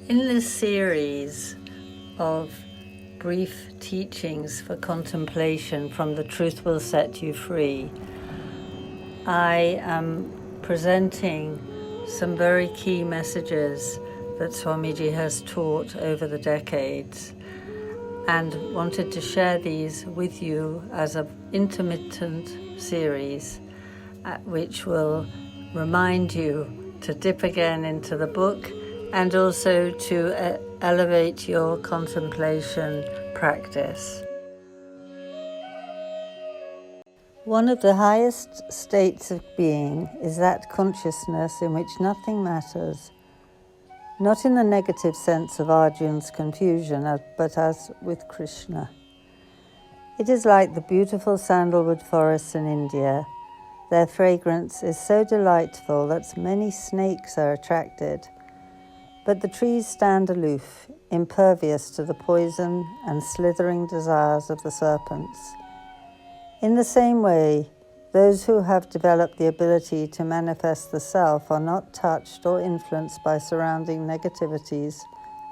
In this series of brief teachings for contemplation from The Truth Will Set You Free, I am presenting some very key messages that Swamiji has taught over the decades, and wanted to share these with you as an intermittent series which will remind you to dip again into the book and also to elevate your contemplation practice. One of the highest states of being is that consciousness in which nothing matters, not in the negative sense of Arjuna's confusion, but as with Krishna. It is like the beautiful sandalwood forests in India. Their fragrance is so delightful that many snakes are attracted, but the trees stand aloof, impervious to the poison and slithering desires of the serpents. In the same way, those who have developed the ability to manifest the self are not touched or influenced by surrounding negativities,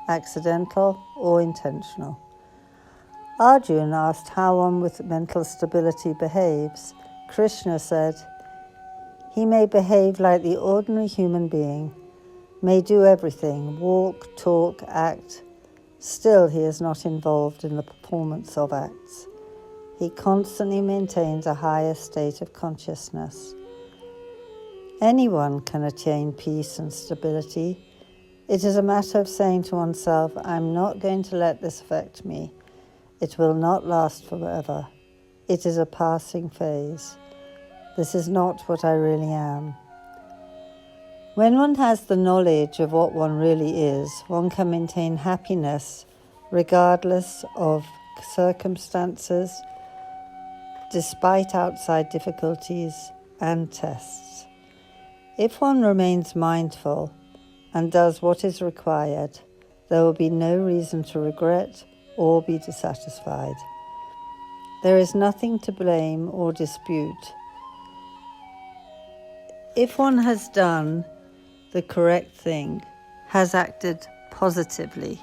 accidental or intentional. Arjuna asked how one with mental stability behaves. Krishna said, "He may behave like the ordinary human being, may do everything, walk, talk, act. Still, he is not involved in the performance of acts. He constantly maintains a higher state of consciousness." Anyone can attain peace and stability. It is a matter of saying to oneself, "I'm not going to let this affect me. It will not last forever. It is a passing phase. This is not what I really am." When one has the knowledge of what one really is, one can maintain happiness regardless of circumstances, despite outside difficulties and tests. If one remains mindful and does what is required, there will be no reason to regret or be dissatisfied. There is nothing to blame or dispute. If one has done the correct thing, has acted positively,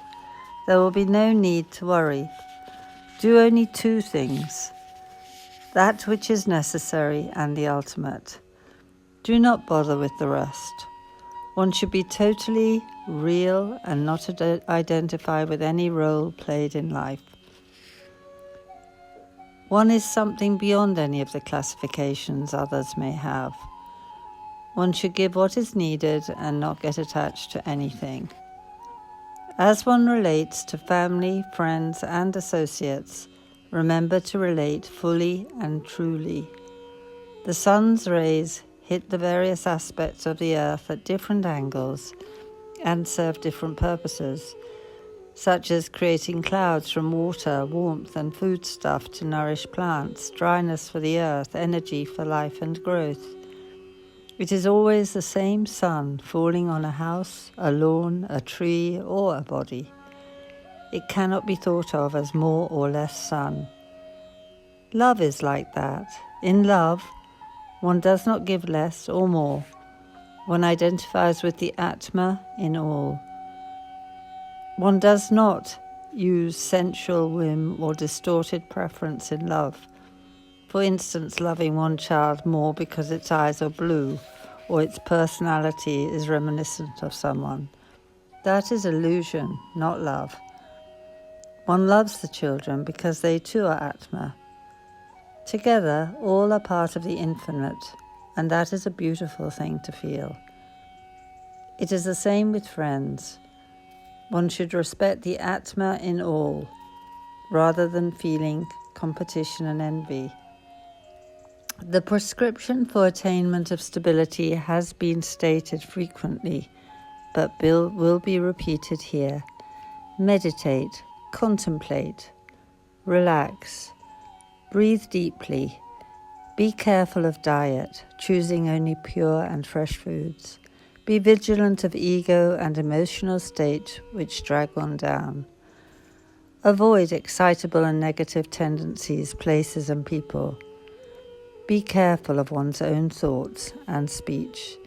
there will be no need to worry. Do only two things, that which is necessary and the ultimate. Do not bother with the rest. One should be totally real and not identify with any role played in life. One is something beyond any of the classifications others may have. One should give what is needed and not get attached to anything. As one relates to family, friends, and associates, remember to relate fully and truly. The sun's rays hit the various aspects of the earth at different angles and serve different purposes, such as creating clouds from water, warmth, and foodstuff to nourish plants, dryness for the earth, energy for life and growth. It is always the same sun falling on a house, a lawn, a tree, or a body. It cannot be thought of as more or less sun. Love is like that. In love, one does not give less or more. One identifies with the Atma in all. One does not use sensual whim or distorted preference in love. For instance, loving one child more because its eyes are blue or its personality is reminiscent of someone. That is illusion, not love. One loves the children because they too are Atma. Together, all are part of the infinite, and that is a beautiful thing to feel. It is the same with friends. One should respect the Atma in all, rather than feeling competition and envy. The prescription for attainment of stability has been stated frequently, but will be repeated here. Meditate, contemplate, relax, breathe deeply, be careful of diet, choosing only pure and fresh foods. Be vigilant of ego and emotional state which drag one down. Avoid excitable and negative tendencies, places and people. Be careful of one's own thoughts and speech.